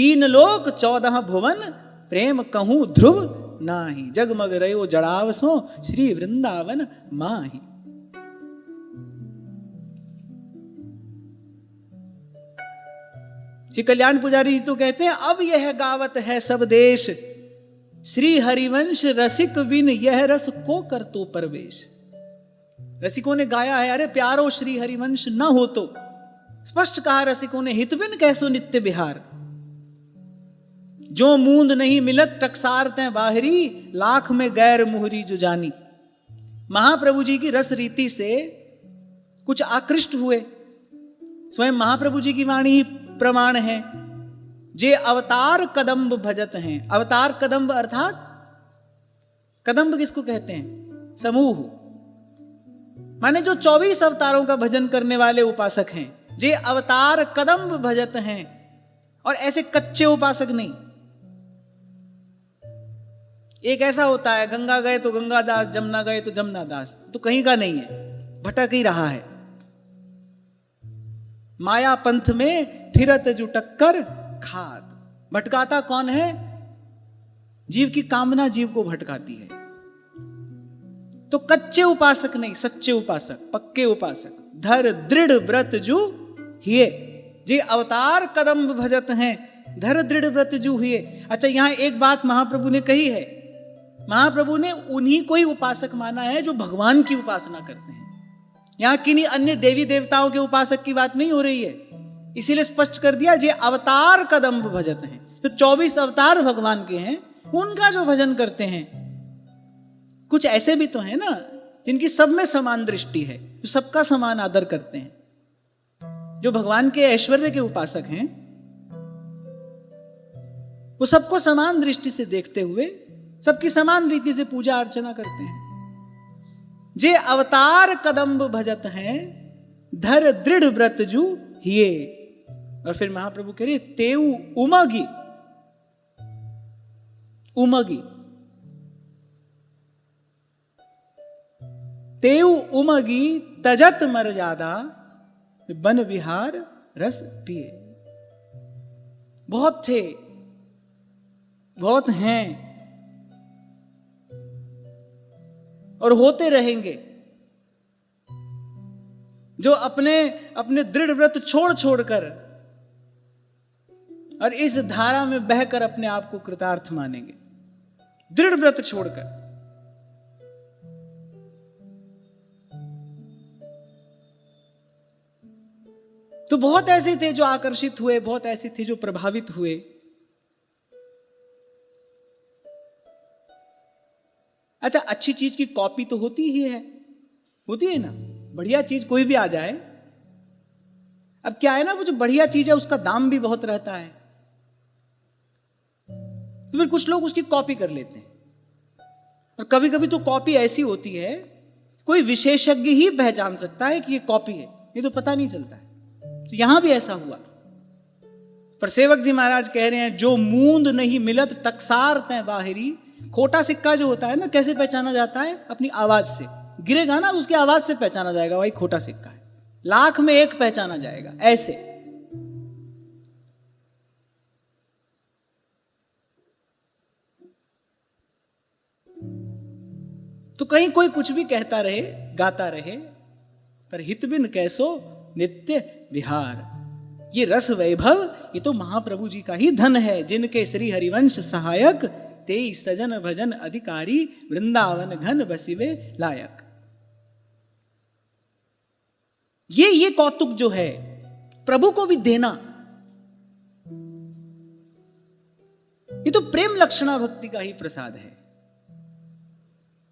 तीन लोक 14 भुवन, प्रेम कहूं ध्रुव नाही। जगमग रयो जड़ावसो, श्री वृंदावन माही। श्री कल्याण पुजारी जी तो कहते हैं, अब यह गावत है सब देश, श्री हरिवंश रसिक बिन यह रस को कर तो परवेश। रसिकों ने गाया है, अरे प्यारो श्री हरिवंश न हो तो। स्पष्ट कहा रसिकों ने, हित बिन कैसो नित्य बिहार। जो मूंद नहीं मिलत टकसार तैं बाहरी, लाख में गैर मुहरी जो जानी। महाप्रभु जी की रस रीति से कुछ आकृष्ट हुए। स्वयं महाप्रभु जी की वाणी ही प्रमाण है। जे अवतार कदम्ब भजत हैं। अवतार कदम्ब अर्थात कदम्ब किसको कहते हैं? समूह, माने जो 24 अवतारों का भजन करने वाले उपासक हैं। जे अवतार कदम्ब भजत हैं, और ऐसे कच्चे उपासक नहीं। एक ऐसा होता है, गंगा गए तो गंगादास, जमुना गए तो जमुना दास, तो कहीं का नहीं है, भटक ही रहा है। माया पंथ में फिरत जो टक्कर खाद। भटकाता कौन है? जीव की कामना जीव को भटकाती है। तो कच्चे उपासक नहीं, सच्चे उपासक, पक्के उपासक। धर दृढ़ व्रत जू हिए, जे अवतार कदम्ब भजत हैं, धर दृढ़ व्रत जू हुए। अच्छा, यहां एक बात महाप्रभु ने कही है। महाप्रभु ने उन्हीं को ही उपासक माना है जो भगवान की उपासना करते हैं। यहां किन्हीं अन्य देवी देवताओं के उपासक की बात नहीं हो रही है। इसीलिए स्पष्ट कर दिया, जे अवतार कदम्ब भजत हैं, जो 24 अवतार भगवान के हैं, उनका जो भजन करते हैं। कुछ ऐसे भी तो हैं ना, जिनकी सब में समान दृष्टि है, जो सबका समान आदर करते हैं, जो भगवान के ऐश्वर्य के उपासक हैं। वो सबको समान दृष्टि से देखते हुए सबकी समान रीति से पूजा अर्चना करते हैं। जे अवतार कदम्ब भजत हैं, धर दृढ़ व्रत जू हिए। और फिर महाप्रभु कह रहे, तेऊ उमगी, उमगी, तेऊ उमगी तजत मर्यादा, बन विहार रस पिए। बहुत थे, बहुत हैं, और होते रहेंगे, जो अपने अपने दृढ़ व्रत छोड़ छोड़कर और इस धारा में बहकर अपने आप को कृतार्थ मानेंगे। दृढ़ व्रत छोड़कर। तो बहुत ऐसे थे जो आकर्षित हुए, बहुत ऐसे थे जो प्रभावित हुए। अच्छा, अच्छी चीज की कॉपी तो होती ही है, होती है ना। बढ़िया चीज कोई भी आ जाए, अब क्या है ना, वो जो बढ़िया चीज है उसका दाम भी बहुत रहता है, तो फिर कुछ लोग उसकी कॉपी कर लेते हैं। और कभी कभी तो कॉपी ऐसी होती है, कोई विशेषज्ञ ही पहचान सकता है कि ये कॉपी है, ये तो पता नहीं चलता है। तो यहां भी ऐसा हुआ। पर सेवक जी महाराज कह रहे हैं, जो मूंद नहीं मिलत टकसार तैं बाहरी। खोटा सिक्का जो होता है ना, कैसे पहचाना जाता है? अपनी आवाज से। गिरेगा ना, उसकी आवाज से पहचाना जाएगा, भाई खोटा सिक्का है। लाख में एक पहचाना जाएगा, ऐसे। तो कहीं कोई कुछ भी कहता रहे, गाता रहे, पर हित बिन कैसो नित्य विहार। ये रस वैभव, ये तो महाप्रभु जी का ही धन है। जिनके श्री हरिवंश सहायक, तेई सजन भजन अधिकारी, वृंदावन घन बसिवे लायक। ये कौतुक जो है, प्रभु को भी देना, ये तो प्रेम लक्षणा भक्ति का ही प्रसाद है।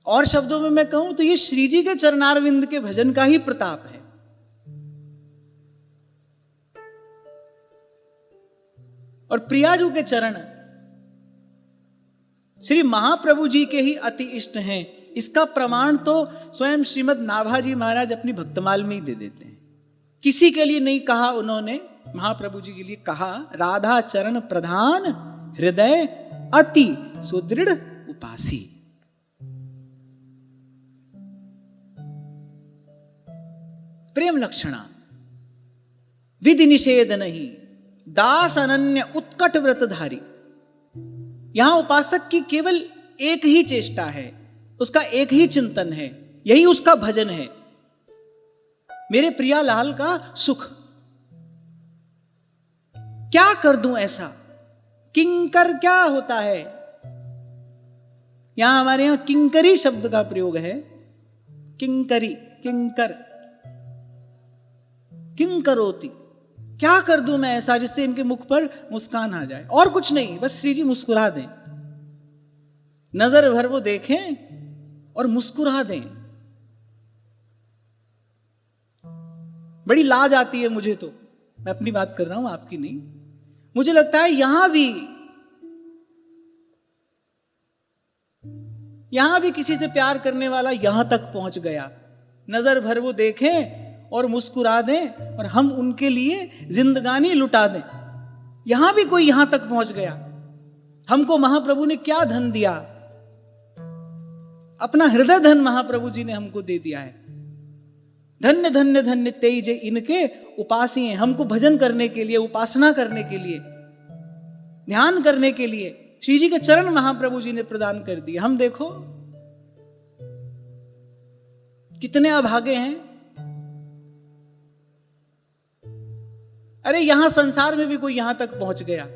और शब्दों में मैं कहूं तो ये श्री जी के चरणारविंद के भजन का ही प्रताप है। और प्रियाजू के चरण श्री महाप्रभु जी के ही अति इष्ट हैं। इसका प्रमाण तो स्वयं श्रीमद नाभाजी महाराज अपनी भक्तमाल में ही दे देते हैं। किसी के लिए नहीं कहा उन्होंने, महाप्रभु जी के लिए कहा, राधा चरण प्रधान हृदय अति सुदृढ़ उपासी। प्रेम लक्षणा, विधि निषेध नहीं, दास अनन्य उत्कट व्रतधारी। यहां उपासक की केवल एक ही चेष्टा है, उसका एक ही चिंतन है, यही उसका भजन है, मेरे प्रियालाल का सुख। क्या कर दूं ऐसा? किंकर क्या होता है? यहां हमारे यहां किंकरी शब्द का प्रयोग है। किंकरी, किंकर, किंकरोति, क्या कर दूं मैं ऐसा जिससे इनके मुख पर मुस्कान आ जाए? और कुछ नहीं, बस श्री जी मुस्कुरा दें, नजर भर वो देखें और मुस्कुरा दें। बड़ी लाज आती है मुझे, तो मैं अपनी बात कर रहा हूं, आपकी नहीं। मुझे लगता है यहां भी किसी से प्यार करने वाला यहां तक पहुंच गया, नजर भर वो देखें और मुस्कुरा दें और हम उनके लिए जिंदगानी लुटा दें। यहां भी कोई यहां तक पहुंच गया। हमको महाप्रभु ने क्या धन दिया? अपना हृदय धन महाप्रभु जी ने हमको दे दिया है। धन्य धन्य धन्य तेज इनके उपासी हैं। हमको भजन करने के लिए, उपासना करने के लिए, ध्यान करने के लिए श्री जी के चरण महाप्रभु जी ने प्रदान कर दिए। हम देखो कितने अभागे हैं। अरे यहां संसार में भी कोई यहां तक पहुंच गया।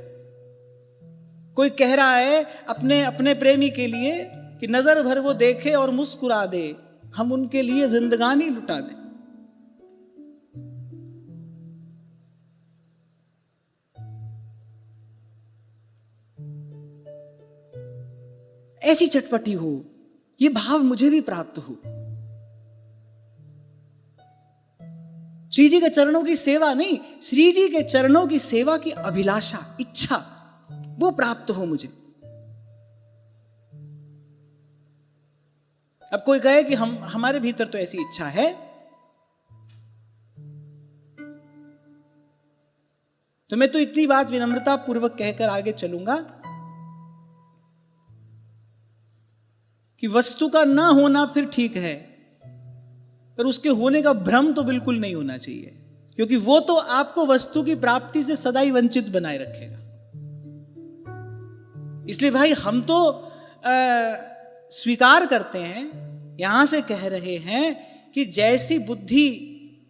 कोई कह रहा है अपने अपने प्रेमी के लिए कि नजर भर वो देखे और मुस्कुरा दे, हम उनके लिए जिंदगानी लुटा दें। ऐसी चटपटी हो, ये भाव मुझे भी प्राप्त हो। श्री जी के चरणों की सेवा नहीं, श्री जी के चरणों की सेवा की अभिलाषा, इच्छा, वो प्राप्त हो मुझे। अब कोई कहे कि हमारे भीतर तो ऐसी इच्छा है, तो मैं तो इतनी बात विनम्रता पूर्वक कहकर आगे चलूंगा कि वस्तु का ना होना फिर ठीक है, पर उसके होने का भ्रम तो बिल्कुल नहीं होना चाहिए, क्योंकि वो तो आपको वस्तु की प्राप्ति से सदा ही वंचित बनाए रखेगा। इसलिए भाई हम तो स्वीकार करते हैं, यहां से कह रहे हैं कि जैसी बुद्धि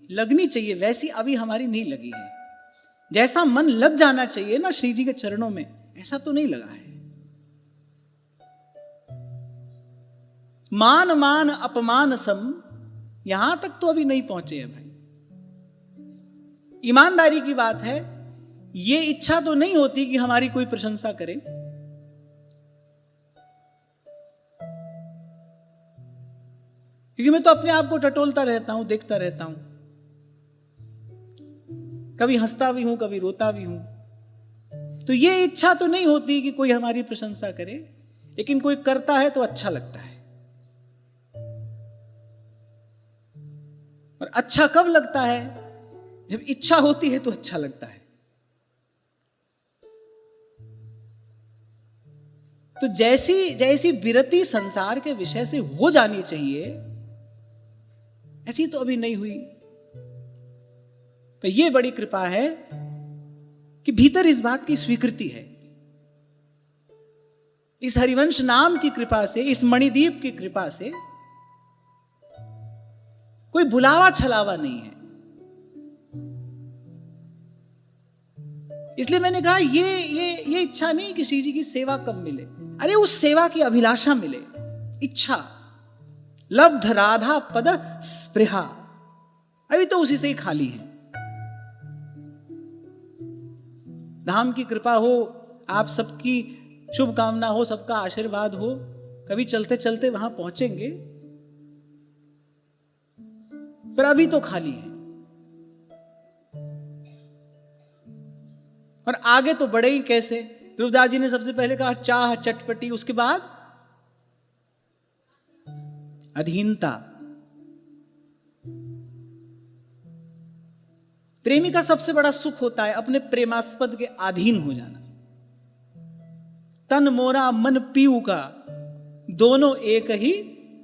लगनी चाहिए वैसी अभी हमारी नहीं लगी है। जैसा मन लग जाना चाहिए ना श्री जी के चरणों में, ऐसा तो नहीं लगा है। मान मान अपमान सम, यहां तक तो अभी नहीं पहुंचे हैं भाई। ईमानदारी की बात है, ये इच्छा तो नहीं होती कि हमारी कोई प्रशंसा करे। क्योंकि मैं तो अपने आप को टटोलता रहता हूं, देखता रहता हूं, कभी हंसता भी हूं, कभी रोता भी हूं। तो ये इच्छा तो नहीं होती कि कोई हमारी प्रशंसा करे, लेकिन कोई करता है तो अच्छा लगता है। और अच्छा कब लगता है? जब इच्छा होती है तो अच्छा लगता है। तो जैसी जैसी विरति संसार के विषय से हो जानी चाहिए, ऐसी तो अभी नहीं हुई। पर यह बड़ी कृपा है कि भीतर इस बात की स्वीकृति है। इस हरिवंश नाम की कृपा से, इस मणिदीप की कृपा से कोई बुलावा छलावा नहीं है। इसलिए मैंने कहा ये इच्छा नहीं कि श्री जी की सेवा कब मिले, अरे उस सेवा की अभिलाषा मिले, इच्छा। लब्ध राधा पद स्पृहा, अभी तो उसी से ही खाली है। धाम की कृपा हो, आप सबकी शुभकामना हो, सबका आशीर्वाद हो, कभी चलते चलते वहां पहुंचेंगे, पर अभी तो खाली है। और आगे तो बढ़े ही कैसे? ध्रुवदास जी ने सबसे पहले कहा चाह चटपटी, उसके बाद अधीनता। प्रेमी का सबसे बड़ा सुख होता है अपने प्रेमास्पद के अधीन हो जाना। तन मोरा मन पीऊ का, दोनों एक ही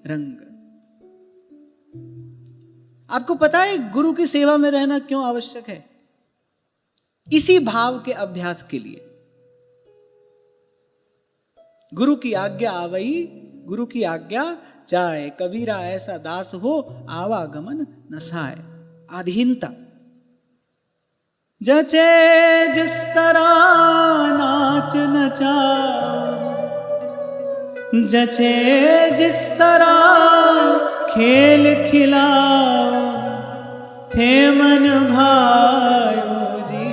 रंग। आपको पता है गुरु की सेवा में रहना क्यों आवश्यक है? इसी भाव के अभ्यास के लिए गुरु की आज्ञा आवई, गुरु की आज्ञा जाए, कबीरा ऐसा दास हो आवागमन नसाए। आधीनता, जचे जिस तरह नाच नचाओ, जचे जिस तरह खेल खिलाओ, थे मन भायो जी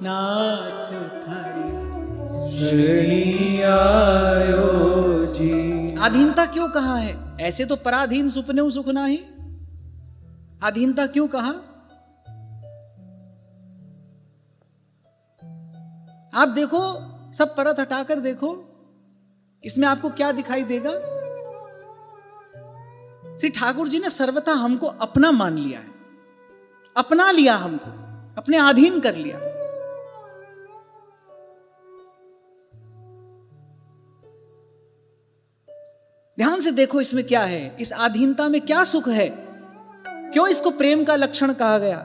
नाथ थारी शरणी आयो जी। आधीनता क्यों कहा है? ऐसे तो पराधीन सुपने सुख नाही। आधीनता क्यों कहा? आप देखो, सब परत हटाकर देखो, इसमें आपको क्या दिखाई देगा? श्री ठाकुर जी ने सर्वथा हमको अपना मान लिया है, अपना लिया, हमको अपने अधीन कर लिया। ध्यान से देखो इसमें क्या है, इस अधीनता में क्या सुख है, क्यों इसको प्रेम का लक्षण कहा गया?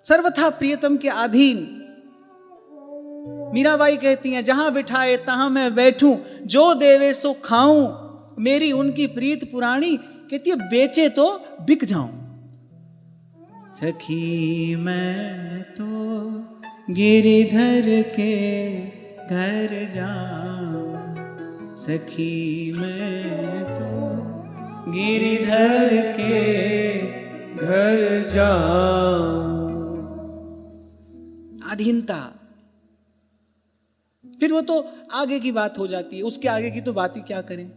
सर्वथा प्रियतम के अधीन। मीराबाई कहती हैं, जहां बिठाए तहां मैं बैठूं, जो देवे सो खाऊं, मेरी उनकी प्रीत पुरानी। कहती है बेचे तो बिक जाऊं। सखी मैं तो गिरिधर के घर जाऊं, सखी मैं तो गिरिधर के घर जाऊं। अधीनता। फिर वो तो आगे की बात हो जाती है, उसके आगे की तो बात ही क्या करें।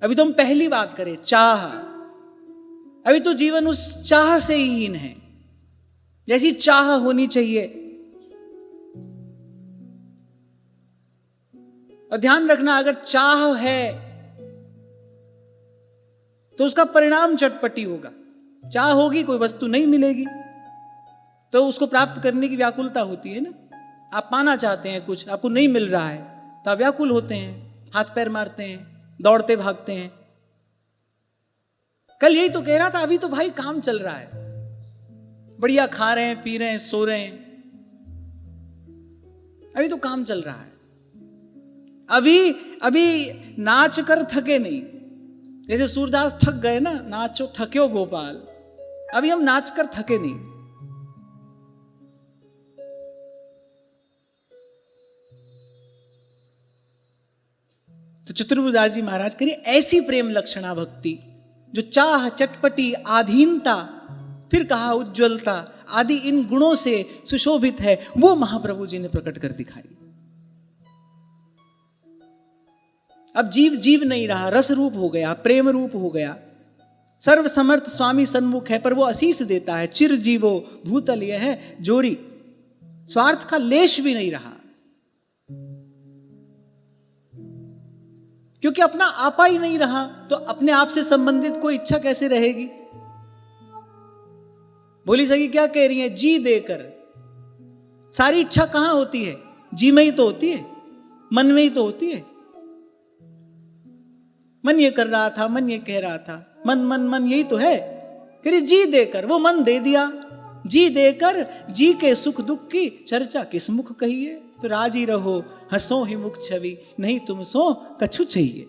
अभी तो हम पहली बात करें, चाह। अभी तो जीवन उस चाह से ही हीन है, जैसी चाह होनी चाहिए। और ध्यान रखना, अगर चाह है तो उसका परिणाम चटपटी होगा। चाह होगी, कोई वस्तु नहीं मिलेगी तो उसको प्राप्त करने की व्याकुलता होती है ना। आप पाना चाहते हैं कुछ, आपको नहीं मिल रहा है तो आप व्याकुल होते हैं, हाथ पैर मारते हैं, दौड़ते भागते हैं। कल यही तो कह रहा था, अभी तो भाई काम चल रहा है, बढ़िया खा रहे हैं, पी रहे हैं, सो रहे हैं, अभी तो काम चल रहा है। अभी नाच कर थके नहीं। जैसे सूरदास थक गए ना, नाचो थक्यो गोपाल। अभी हम नाच कर थके नहीं। तो चतुर्भुजदास जी महाराज करिए ऐसी प्रेम लक्षणा भक्ति जो चाह, चटपटी, आधीनता, फिर कहा उज्ज्वलता आदि इन गुणों से सुशोभित है, वो महाप्रभु जी ने प्रकट कर दिखाई। अब जीव जीव नहीं रहा, रस रूप हो गया, प्रेम रूप हो गया। सर्व समर्थ स्वामी सन्मुख है, पर वो आशीष देता है। चिर जीवो भूतल यह है जोरी। स्वार्थ का लेश भी नहीं रहा, क्योंकि अपना आपा ही नहीं रहा तो अपने आप से संबंधित कोई इच्छा कैसे रहेगी। बोली सगी क्या कह रही है? जी देकर। सारी इच्छा कहां होती है? जी में ही तो होती है, मन में ही तो होती है। मन ये कर रहा था, मन ये कह रहा था, मन मन मन यही तो है। कह रही जी देकर, वो मन दे दिया। जी देकर जी के सुख दुख की चर्चा किस मुख कहिए। तो राजी रहो, हंसो ही मुख छवि, नहीं तुम सो कछु चाहिए।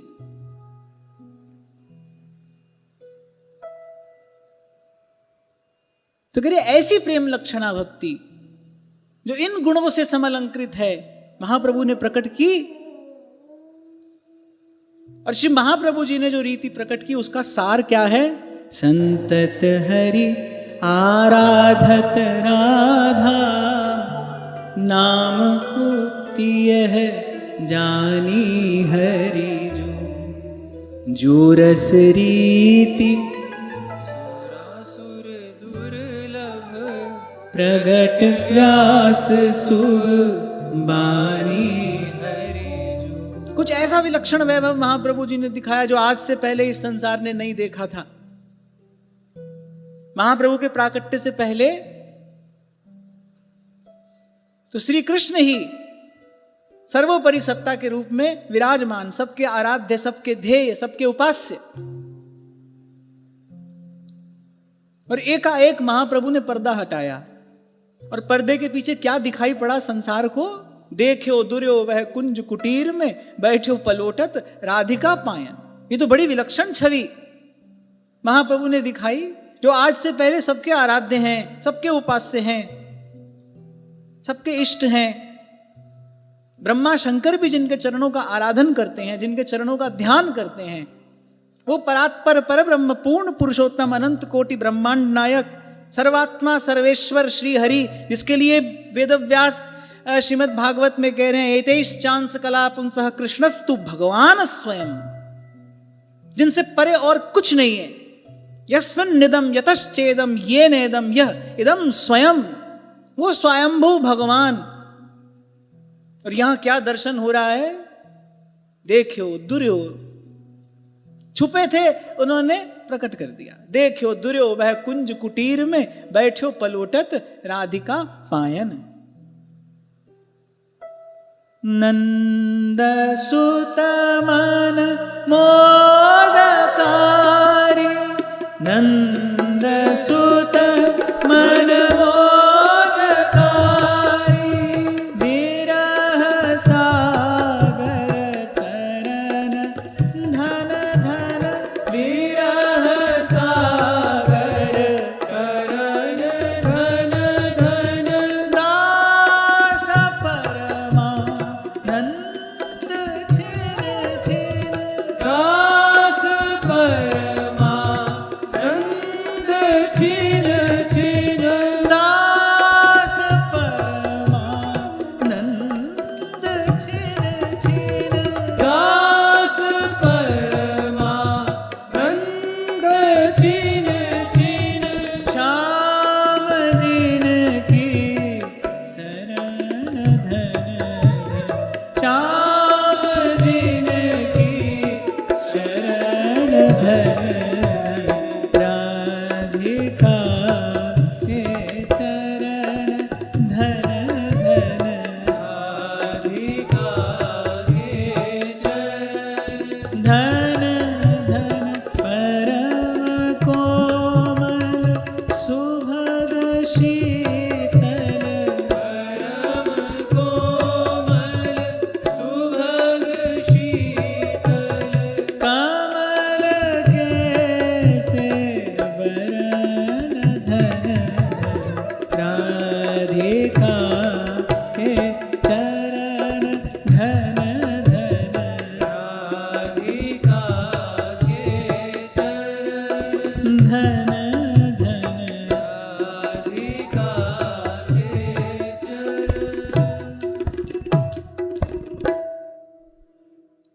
तो करिए ऐसी प्रेम लक्षणा भक्ति जो इन गुणों से समलंकृत है, महाप्रभु ने प्रकट की। और श्री महाप्रभु जी ने जो रीति प्रकट की उसका सार क्या है? संतत हरि आराधत राधा, नाम मुक्ति है जानी हरि जो रस रीति सुर दुर्लभ प्रगट व्यास सुख बानी। कुछ ऐसा विलक्षण वैभव महाप्रभु जी ने दिखाया जो आज से पहले इस संसार ने नहीं देखा था। महाप्रभु के प्राकट्य से पहले तो श्री कृष्ण ही सर्वोपरि सत्ता के रूप में विराजमान, सबके आराध्य, सबके ध्येय, सबके उपास्य। और एकाएक महाप्रभु ने पर्दा हटाया। और पर्दे के पीछे क्या दिखाई पड़ा संसार को? देखो दुर्यो वह कुंज कुटीर में, बैठो पलोटत राधिका पायन। ये तो बड़ी विलक्षण छवि महाप्रभु ने दिखाई, जो आज से पहले सबके आराध्य हैं, सबके उपास्य हैं, सबके इष्ट हैं। ब्रह्मा शंकर भी जिनके चरणों का आराधन करते हैं, जिनके चरणों का ध्यान करते हैं, वो परात्पर पर ब्रह्म पूर्ण पुरुषोत्तम अनंत कोटि ब्रह्मांड नायक सर्वात्मा सर्वेश्वर श्री हरि, जिसके लिए वेदव्यास श्रीमद् भागवत में कह रहे हैं एतेश चांस कला पुंसः कृष्णस्तु भगवान स्वयं, जिनसे परे और कुछ नहीं है। यस्मिन् निदम यतश्चेदम ये नेदम यह इदम स्वयं, वो स्वयंभू भगवान। और यहां क्या दर्शन हो रहा है? देखो दुर्यो, छुपे थे उन्होंने प्रकट कर दिया। देखो दुर्यो वह कुंज कुटीर में, बैठो पलोटत राधिका पायन। नंद सुत मन मोदकारी, नंद सुत मन मोदकारी, विरह सागर तरन धन धन, विरह सागर तरन धन धन, दास परमानंद छिन छिन, दास परमानंद छिन छिन, दास परमानंद छिन छिन, दास परमानंद छिन छिन, श्याम जिन की शरण धन धन, श्याम जिन की शरण धन धन, राधिका के चरण धन धन, राधिका के चरण धन धन, परम कोमल सुभग शीतल, परम कोमल सुभग शीतल, कमल के सेवरन धन धन, राधिका के चरण धन धन, राधिका के चरण धन धन, राधिका के चरण।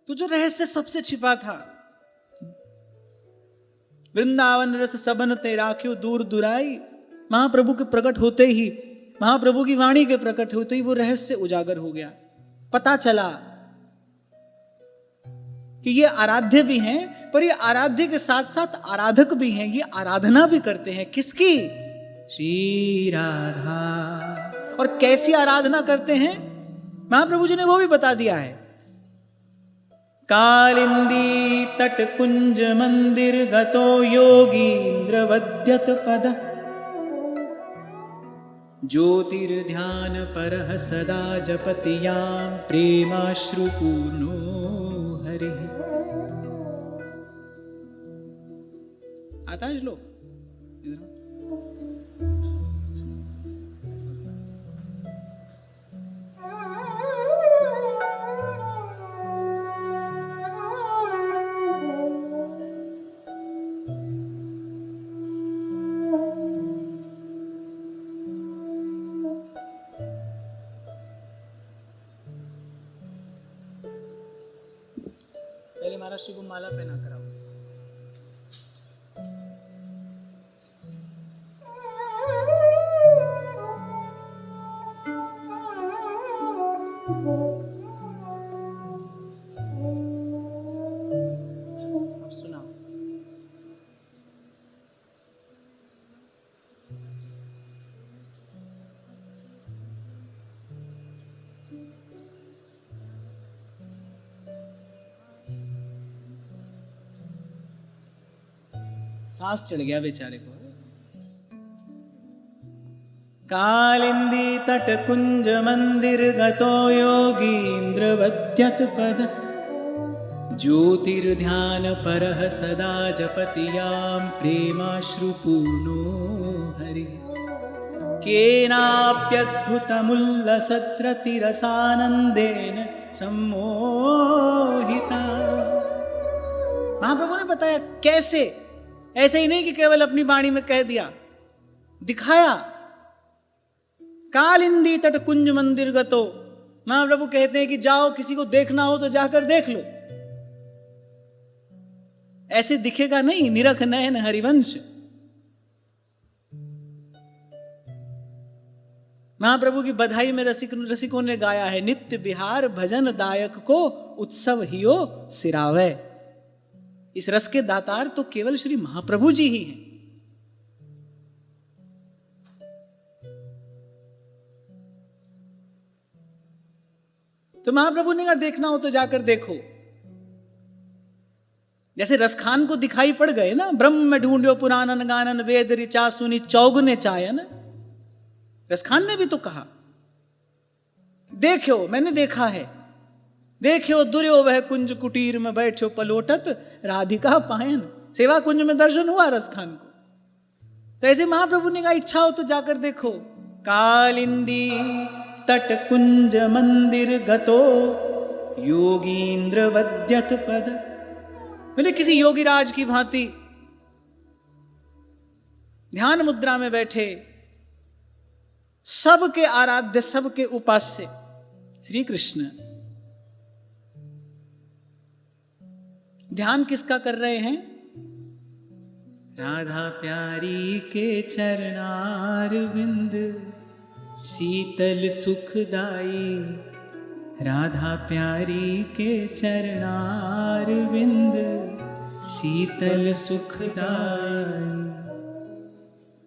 तो जो रहस्य सबसे छिपा था, वृंदावन रस सबन ते राख्यो दूर दुराई, महाप्रभु के प्रकट होते ही, महाप्रभु की वाणी के प्रकट होते ही वो रहस्य उजागर हो गया। पता चला कि ये आराध्य भी हैं, पर ये आराध्य के साथ साथ आराधक भी हैं। ये आराधना भी करते हैं किसकी? श्री राधा। और कैसी आराधना करते हैं महाप्रभु जी ने वो भी बता दिया है। कालिंदी तट कुंज मंदिर गतो योगींद्र वद्यत पद, ज्योतिर्ध्यान परः सदा जपतियां प्रेमाश्रुपूर्णो हरिः। आता है श्लोक? पहले महाराज श्री को माला पहना कराओ। अब सुनाओ। सांस चढ़ गया बेचारे को। कालिंदी तट कुंज मंदिर गतो योगीन्द्रवद्यत पद ज्योतिर्ध्यान परः सदा जपतियां प्रेमाश्रुपूर्णो हरि केनाप्यद्भुतमुल्लसत्रतिरसानन्देन सम्मोहिता। महाप्रभु ने बताया कैसे, ऐसे ही नहीं कि केवल अपनी वाणी में कह दिया, दिखाया। कालिंदी तट कुंज मंदिर गतो, महाप्रभु कहते हैं कि जाओ, किसी को देखना हो तो जाकर देख लो। ऐसे दिखेगा नहीं, निरख नयन हरिवंश। महाप्रभु की बधाई में रसिकों ने गाया है, नित्य बिहार भजन दायक को उत्सव हियो सिरावे। इस रस के दातार तो केवल श्री महाप्रभु जी ही हैं। तो महाप्रभु ने कहा देखना हो तो जाकर देखो। जैसे रसखान को दिखाई पड़ गए ना, ब्रह्म ढूंढो पुराणन गानन वेद ऋचा सुनी चौगुने चायन। रसखान ने भी तो कहा, देखो मैंने देखा है, देखो दुर्यो वह कुंज कुटीर में बैठो पलोटत राधिका पायन। सेवा कुंज में दर्शन हुआ रसखान को। तो ऐसे महाप्रभु ने कहा इच्छा हो तो जाकर देखो। कालिंदी तट कुंज मंदिर गतो योगीन्द्र वद्यत पद, मैंने किसी योगीराज की भांति ध्यान मुद्रा में बैठे, सबके आराध्य सबके उपास्य श्री कृष्ण। ध्यान किसका कर रहे हैं? राधा प्यारी के चरणारविंद शीतल सुखदाई, राधा प्यारी के चरणारविंद शीतल सुखदाई।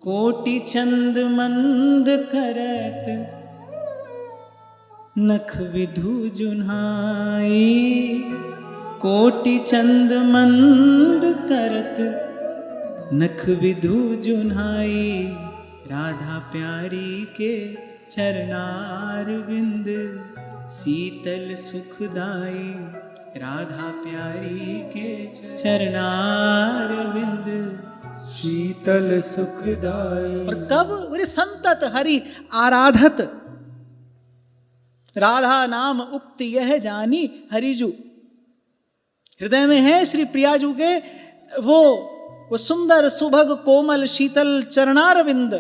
कोटि चंद मंद करत नख विधु जुन्हाई, कोटि चंद मंद करत नख विधु जुन्हाई। राधा प्यारी के चरणारविंद शीतल सुखदाई, राधा प्यारी के चरणारविंद शीतल सुखदाई। और कब? बोले संतत हरि आराधत, राधा नाम उक्ति यह जानी हरिजू। हृदय में है श्री प्रियाजू के वो सुंदर सुभग कोमल शीतल चरणारविंद।